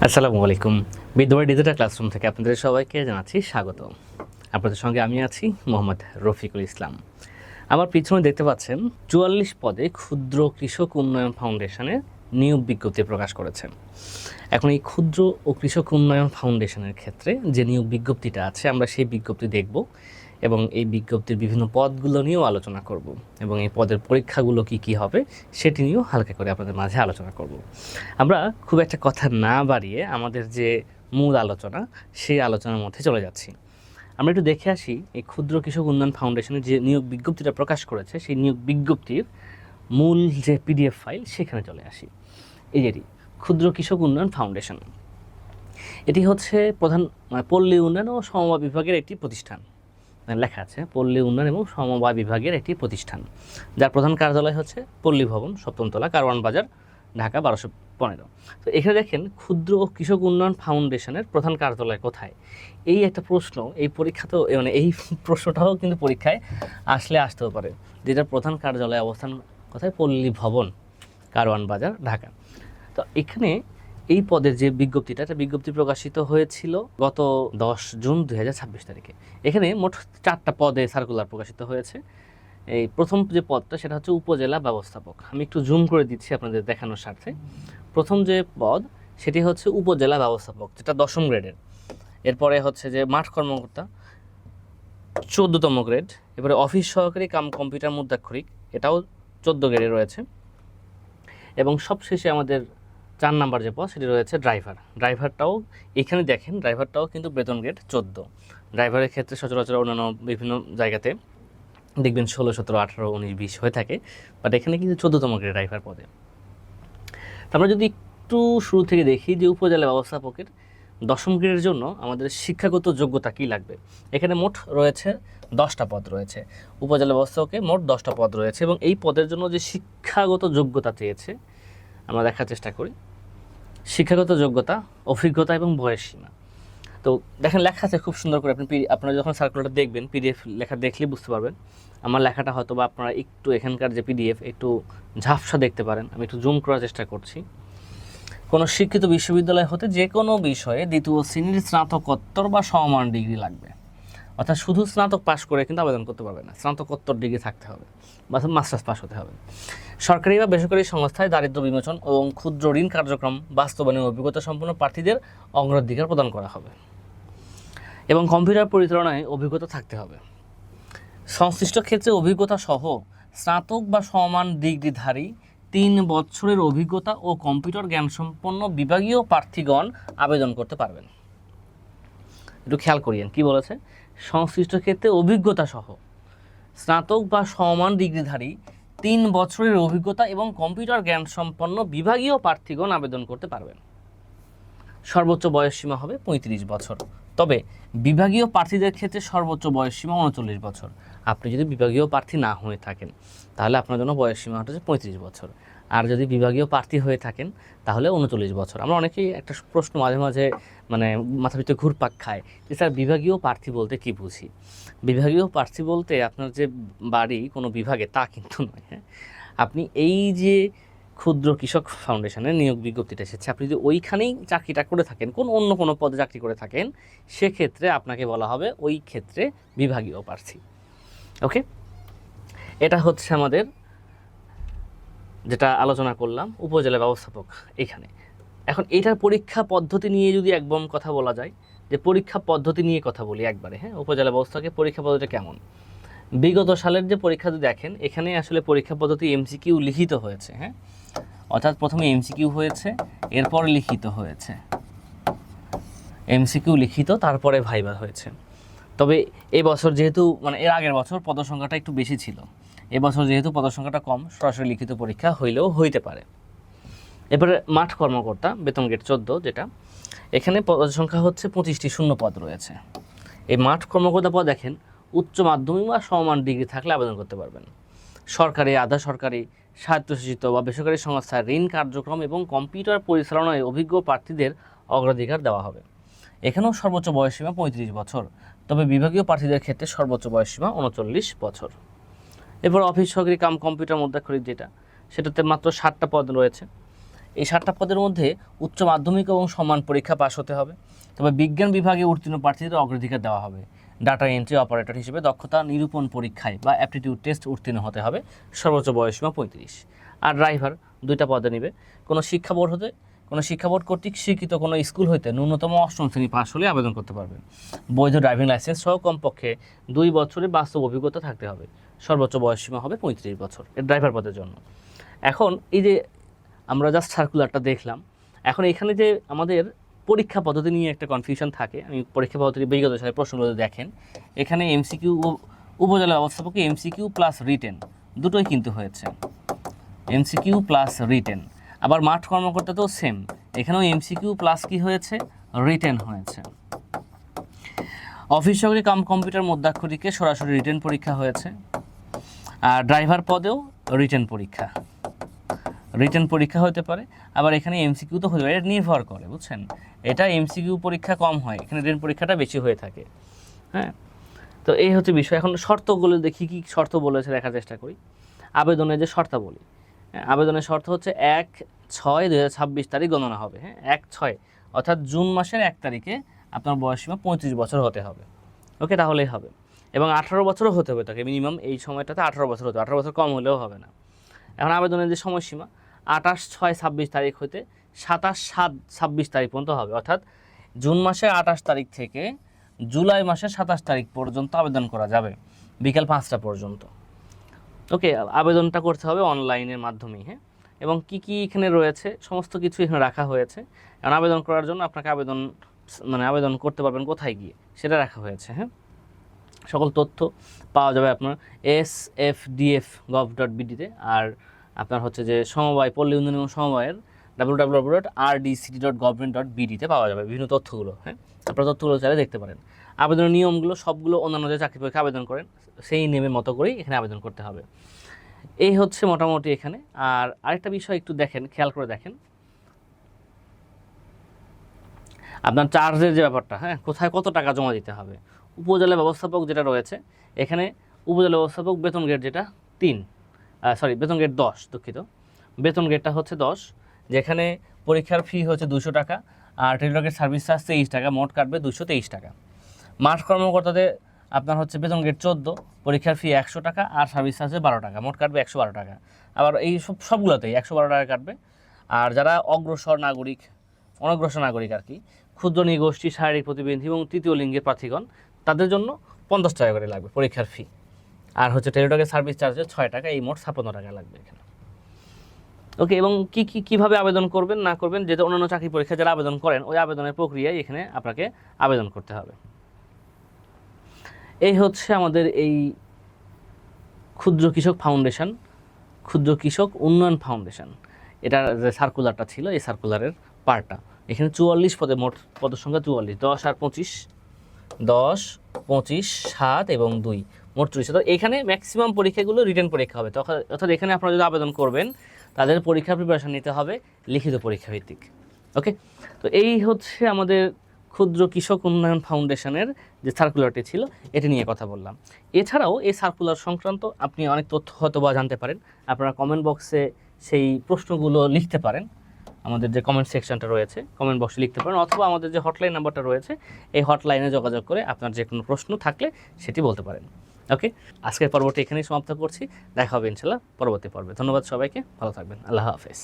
আসসালামু আলাইকুম। বিদ্যালয় ডিজিটাল ক্লাসরুম থেকে আপনাদের সবাইকে জানাচ্ছি স্বাগত। আপনাদের সঙ্গে আমি আছি মোহাম্মদ রফিকুল ইসলাম। আমার পিছনে দেখতে পাচ্ছেন ৪৪ পদে ক্ষুদ্র কৃষক উন্নয়ন ফাউন্ডেশনের নিয়োগ বিজ্ঞপ্তি প্রকাশ করেছে। এখন এই ক্ষুদ্র ও কৃষক উন্নয়ন ফাউন্ডেশনের ক্ষেত্রে যে নিয়োগ বিজ্ঞপ্তিটা আছে আমরা সেই বিজ্ঞপ্তি দেখব এবং এই বিজ্ঞপ্তির বিভিন্ন পদগুলো নিয়েও আলোচনা করব এবং এই পদের পরীক্ষাগুলো কি হবে সেটি নিয়েও হালকা করে আপনাদের মাঝে আলোচনা করব। আমরা খুব একটা কথা না বাড়িয়ে আমাদের যে মূল আলোচনা সেই আলোচনার মধ্যে চলে যাচ্ছি। আমরা একটু দেখে আসি এই ক্ষুদ্র কৃষক উন্নয়ন ফাউন্ডেশনের যে নিয়োগ বিজ্ঞপ্তিটা প্রকাশ করেছে সেই নিয়োগ বিজ্ঞপ্তির মূল যে পিডিএফ ফাইল সেখানে চলে আসি। এই যেটি ক্ষুদ্র কৃষক উন্নয়ন ফাউন্ডেশন, এটি হচ্ছে পল্লী উন্নয়ন ও সমবায় বিভাগের একটি প্রতিষ্ঠান। লেখা আছে পল্লী উন্নয়ন এবং সমবায় বিভাগের একটি প্রতিষ্ঠান, যার প্রধান কার্যালয় হচ্ছে পল্লী ভবন, সপ্তমতলা, কারওয়ান বাজার, ঢাকা ১২১৫। তো এখানে দেখেন ক্ষুদ্র ও কৃষক উন্নয়ন ফাউন্ডেশনের প্রধান কার্যালয় কোথায়, এই একটা প্রশ্ন এই পরীক্ষাতেও মানে এই প্রশ্নটাও কিন্তু পরীক্ষায় আসতেও পারে, যেটার প্রধান কার্যালয় অবস্থান কোথায়, পল্লী ভবন, কারওয়ান বাজার, ঢাকা। তো এখানে এই পদের যে বিজ্ঞপ্তিটা, এটা বিজ্ঞপ্তি প্রকাশিত হয়েছিল গত 10 জুন 2026 তারিখে। এখানে মোট 4টা পদে সার্কুলার প্রকাশিত হয়েছে। এই প্রথম যে পদটা সেটা হচ্ছে উপজেলা ব্যবস্থাপক। আমি একটু জুম করে দিচ্ছি আপনাদের দেখানোর স্বার্থে। প্রথম যে পদ সেটি হচ্ছে উপজেলা ব্যবস্থাপক, যেটা 10ম গ্রেডের। এরপরে হচ্ছে যে মাঠ কর্মকর্তা 14তম গ্রেড। এবারে অফিস সহকারী কাম কম্পিউটার মুদ্রাক্ষরিক, এটাও 14 গ্রেডে রয়েছে। এবং সবশেষে আমাদের 4 নাম্বার যে পদ সেটি রয়েছে ড্রাইভারটাও এখানে দেখেন, ড্রাইভারটাও কিন্তু বেতন গ্রেড 14। ড্রাইভারের ক্ষেত্রে সচরাচর অন্যান্য বিভিন্ন জায়গাতে দেখবেন 16, 17, 18, 19, 20 হয়ে থাকে, বাট এখানে কিন্তু 14তম গ্রেড ড্রাইভার পদে। আমরা যদি একটু শুরু থেকে দেখি যে উপজেলা ব্যবস্থাপকের 10ম গ্রেডের জন্য আমাদের শিক্ষাগত যোগ্যতা কী লাগবে। এখানে মোট রয়েছে 10টা পদ রয়েছে। উপজেলা ব্যবস্থাপকে মোট 10টা পদ রয়েছে এবং এই পদের জন্য যে শিক্ষাগত যোগ্যতা চেয়েছে আমরা দেখার চেষ্টা করি। শিক্ষাগত যোগ্যতা, অভিজ্ঞতা এবং বয়সসীমা। তো দেখেন লেখা আছে খুব সুন্দর করে, আপনারা যখন সার্কুলারটা দেখবেন পিডিএফ লেখা দেখলেই বুঝতে পারবেন। আমার লেখাটা হয়তো বা আপনারা একটু এখানকার যে পিডিএফ একটু ঝাপসা দেখতে পারেন, আমি একটু জুম করার চেষ্টা করছি। কোনো শিক্ষিত বিশ্ববিদ্যালয় হতে যে কোনো বিষয়ে 2য় শ্রেণীর স্নাতকোত্তর বা সমমান ডিগ্রি লাগবে। অর্থাৎ শুধু স্নাতক পাশ করে কিন্তু আবেদন করতে পারবে না, স্নাতকোত্তর ডিগ্রি থাকতে হবে বা মাস্টার্স পাস হতে হবে। সরকারি বা বেসরকারি সংস্থায় দারিদ্র্য বিমোচন এবং ক্ষুদ্র ঋণ কার্যক্রম বাস্তবায়নের অভিজ্ঞতা সম্পন্ন প্রার্থীদের অগ্রাধিকার প্রদান করা হবে এবং কম্পিউটার পরিচালনায় অভিজ্ঞতা থাকতে হবে। সংশ্লিষ্ট ক্ষেত্রে অভিজ্ঞতা সহ স্নাতক বা সমান ডিগ্রিধারী 3 বছরের অভিজ্ঞতা ও কম্পিউটার জ্ঞান সম্পন্ন বিভাগীয় প্রার্থীগণ আবেদন করতে পারবেন। একটু খেয়াল করিয়েন কি বলেছে, সংশ্লিষ্ট ক্ষেত্রে অভিজ্ঞতা সহ স্নাতক বা সমান ডিগ্রিধারী 3 বছরের অভিজ্ঞতা এবং কম্পিউটার জ্ঞান সম্পন্ন বিভাগীয় প্রার্থীগণ আবেদন করতে পারবেন। সর্বোচ্চ বয়সসীমা হবে 35 বছর, তবে বিভাগীয় প্রার্থীদের ক্ষেত্রে সর্বোচ্চ বয়সসীমা 39 বছর। আপনি যদি বিভাগীয় প্রার্থী না হয়ে থাকেন তাহলে আপনার জন্য বয়সসীমা হচ্ছে 35 বছর, আর যদি বিভাগীয় প্রার্থী হয়ে থাকেন তাহলে 39 বছর। আমরা অনেকেই একটা প্রশ্ন মাঝে মাঝে মানে মাথার ভিতরে ঘুরপাক খায় যে স্যার বিভাগীয় প্রার্থী বলতে কী বুঝি। বিভাগীয় প্রার্থী বলতে আপনার যে বাড়ি কোনো বিভাগে তা কিন্তু নয়। হ্যাঁ, আপনি এই যে ক্ষুদ্র কৃষক ফাউন্ডেশনের নিয়োগ বিজ্ঞপ্তিটা এসেছে, আপনি যদি ওইখানেই চাকরিটা করে থাকেন, অন্য কোনো পদে চাকরি করে থাকেন, সেক্ষেত্রে আপনাকে বলা হবে ওই ক্ষেত্রে বিভাগীয় প্রার্থী। ওকে, এটা হচ্ছে আমাদের যেটা আলোচনা করলাম উপজেলা ব্যবস্থাপক এখানে। এখন এটার পরীক্ষা পদ্ধতি নিয়ে যদি একদম কথা বলা যায়, যে পরীক্ষা পদ্ধতি নিয়ে কথা বলি একবারে। হ্যাঁ, উপজেলা ব্যবস্থাপকের পরীক্ষা পদ্ধতিটা কেমন, বিগত সালের যে পরীক্ষা যদি দেখেন এখানে আসলে পরীক্ষা পদ্ধতি এমসিকিউ লিখিত হয়েছে। হ্যাঁ, অর্থাৎ প্রথমে এমসিকিউ হয়েছে, এরপর লিখিত হয়েছে, এমসিকিউ লিখিত, তারপরে ভাইবা হয়েছে। তবে এবছর যেহেতু মানে এর আগের বছর পদসংখ্যাটা একটু বেশি ছিল, এবছর যেহেতু পদসংখ্যাটা কম, সরাসরি লিখিত পরীক্ষা হইলেও হইতে পারে। এবারে মাঠ কর্মকর্তা বেতন গ্রেড 14, যেটা এখানে পদসংখ্যা হচ্ছে 25টি শূন্য পদ রয়েছে। এই মাঠ কর্মকর্তা পদ দেখেন উচ্চ মাধ্যমিক বা সমমান ডিগ্রি থাকলে আবেদন করতে পারবেন। সরকারি, আধা সরকারি, স্বায়ত্তশাসিত বা বেসরকারি সংস্থায় ঋণ কার্যক্রম এবং কম্পিউটার পরিচালনায় অভিজ্ঞ প্রার্থীদের অগ্রাধিকার দেওয়া হবে। এখানেও সর্বোচ্চ বয়সসীমা 35 বছর, তবে বিভাগীয় প্রার্থীদের ক্ষেত্রে সর্বোচ্চ বয়সসীমা 39 বছর। এরপর অফিস সহকারী কাম কম্পিউটার মুদ্রাক্ষরিক, যেটাতে মাত্র 7টা পদ রয়েছে। এই 7টা পদের মধ্যে উচ্চ মাধ্যমিক এবং সমান পরীক্ষা পাস হতে হবে। তবে বিজ্ঞান বিভাগে উত্তীর্ণ প্রার্থীদের অগ্রাধিকার দেওয়া হবে। ডাটা এন্ট্রি অপারেটর হিসেবে দক্ষতা নিরূপণ পরীক্ষায় বা অ্যাপটিটিউড টেস্ট উত্তীর্ণ হতে হবে, সর্বোচ্চ বয়সসীমা 35। আর ড্রাইভার 2টা পদে নেবে। কোনো শিক্ষা বোর্ড কর্তৃক স্বীকৃত কোনো স্কুল হইতে ন্যূনতম 8ম শ্রেণী পাস হলে আবেদন করতে পারবেন। বৈধ ড্রাইভিং লাইসেন্স সহ কমপক্ষে 2 বছরের বাস্তব অভিজ্ঞতা থাকতে হবে, সর্বোচ্চ বয়সসীমা হবে 35 বছর এর ড্রাইভার পদের জন্য। এখন এই যে আমরা জাস্ট সার্কুলারটা দেখলাম, এখন এখানে যে আমাদের পরীক্ষা পদ্ধতি নিয়ে একটা কনফিউশন থাকে। আমি পরীক্ষা পদ্ধতির বিগত সালের প্রশ্নগুলো দেখেন, এখানে এমসিকিউ উপজেলা ব্যবস্থাপকে এমসিকিউ প্লাস রিটেন দুটোই কিন্তু হয়েছে, এমসিকিউ প্লাস রিটেন। আবার মাঠ কর্মকর্তাতেও সেম, এখানেও এমসিকিউ প্লাস কি হয়েছে, রিটেন হয়েছে। অফিস সহকারী কাম কম্পিউটার মধ্যাক্ষরিকে সরাসরি রিটেন পরীক্ষা হয়েছে। আর ড্রাইভার পদেও রিটেন পরীক্ষা হতে পারে। আবার এখানে এমসিকিউ তো হতে পারে, এটা নির্ভর করে, বুঝছেন, এটা এমসিকিউ পরীক্ষা কম হয়, এখানে রিটেন পরীক্ষাটা বেশি হয়ে থাকে। হ্যাঁ, তো এই হচ্ছে বিষয়। এখন শর্তগুলো দেখি কি শর্ত বলেছে দেখার চেষ্টা করি। আবেদনের যে শর্তাবলী, আবেদনের শর্ত হচ্ছে 1/6/2026 তারিখ গণনা হবে। হ্যাঁ, 1/6 অর্থাৎ জুন মাসের 1 তারিখে আপনার বয়সসীমা 35 বছর হতে হবে। ওকে, তাহলেই হবে। এবং 18 বছরও হতে হবে তাকে, মিনিমাম এই সময়টাতে 18 বছর হতে হবে, 18 বছর কম হলেও হবে না। এখন আবেদনের যে সময়সীমা 28/6/26 তারিখ হতে 27/7/26 তারিখ পর্যন্ত হবে, অর্থাৎ জুন মাসের 28 তারিখ থেকে জুলাই মাসের 27 তারিখ পর্যন্ত আবেদন করা যাবে, বিকাল 5টা পর্যন্ত। ওকে, আবেদনটা করতে হবে অনলাইনের মাধ্যমেই। হ্যাঁ, এবং কি কি এখানে রয়েছে সমস্ত কিছু এখানে রাখা হয়েছে। কারণ আবেদন করার জন্য আপনাকে আবেদন করতে পারবেন কোথায় গিয়ে সেটা রাখা হয়েছে। হ্যাঁ, সকল তথ্য পাওয়া যাবে আপনার sfdf.gov.bd-তে। আর আপনার হচ্ছে যে সমবায় পল্লী উন্নয়ন এবং সমবায়ের www.rdct.gov.bd-তে পাওয়া যাবে বিভিন্ন তথ্যগুলো। হ্যাঁ, আপনার তথ্যগুলো চাইলে দেখতে পারেন। আবেদনের নিয়মগুলো সবগুলো অন্যান্য যে চাকরি পরীক্ষা আবেদন করেন সেই নিয়মের মতো করেই এখানে আবেদন করতে হবে। এই হচ্ছে মোটামুটি এখানে। আর আরেকটা বিষয় একটু দেখেন, খেয়াল করে দেখেন, আপনার চার্জের যে ব্যাপারটা, হ্যাঁ, কোথায় কত টাকা জমা দিতে হবে। উপজেলা ব্যবস্থাপক যেটা রয়েছে এখানে, উপজেলা ব্যবস্থাপক বেতন গ্রেড যেটা বেতন গ্রেড 10, দুঃখিত, বেতন গ্রেডটা হচ্ছে 10, যেখানে পরীক্ষার ফি হচ্ছে 200 টাকা আর টেলিটকের সার্ভিস চার্জ 23 টাকা, মোট কাটবে 223 টাকা। মাঠ কর্মকর্তাদের আপনার হচ্ছে বেতন গ্রেড 14, পরীক্ষার ফি 100 টাকা আর সার্ভিস চার্জে 12 টাকা, মোট কাটবে 112 টাকা। আবার এই সবগুলোতেই 112 টাকা কাটবে। আর যারা অনগ্রসর নাগরিক আর কি, ক্ষুদ্র নিগোষ্ঠী, শারীরিক প্রতিবন্ধী এবং তৃতীয় লিঙ্গের প্রার্থীগণ, তাদের জন্য 50 টাকা করে লাগবে পরীক্ষার ফি। আর হচ্ছে টেলিটকের সার্ভিস চার্জে 6 টাকা, এই মোট 56 টাকা লাগবে এখানে। ওকে, এবং কীভাবে আবেদন করবেন না করবেন, যেটা অন্যান্য চাকরি পরীক্ষা যারা আবেদন করেন ওই আবেদনের প্রক্রিয়ায় এখানে আপনাকে আবেদন করতে হবে। এই হচ্ছে আমাদের এই ক্ষুদ্র কৃষক উন্নয়ন ফাউন্ডেশন, এটার যে সার্কুলারটা ছিল এই সার্কুলারের পার্টটা। এখানে 44 পদে, মোট পদের সংখ্যা 44, 10 আর 25, 10, 25, 7 এবং 2, মোট 30। তো এখানে ম্যাক্সিমাম পরীক্ষাগুলো রিটেন পরীক্ষা হবে, অর্থাৎ এখানে আপনারা যদি আবেদন করবেন তাদের পরীক্ষার প্রিপারেশন নিতে হবে লিখিত পরীক্ষা ভিত্তিক। ওকে, তো এই হচ্ছে আমাদের ক্ষুদ্র কৃষক উন্নয়ন ফাউন্ডেশনের যে সার্কুলারটি ছিল এটি নিয়ে কথা বললাম। এছাড়াও এই সার্কুলার সংক্রান্ত আপনি অনেক তথ্য হয়তো বা জানতে পারেন, আপনারা কমেন্ট বক্সে সেই প্রশ্নগুলো লিখতে পারেন। আমাদের যে কমেন্ট সেকশনটা রয়েছে কমেন্ট বক্সে লিখতে পারেন, অথবা আমাদের যে হটলাইন নাম্বারটা রয়েছে এই হটলাইনে যোগাযোগ করে আপনার যে কোনো প্রশ্ন থাকলে সেটি বলতে পারেন। ওকে, আজকের পর্বটি এখানেই সমাপ্ত করছি, দেখা হবে ইনশাল্লাহ পরবর্তী পর্বে। ধন্যবাদ সবাইকে, ভালো থাকবেন, আল্লাহ হাফেজ।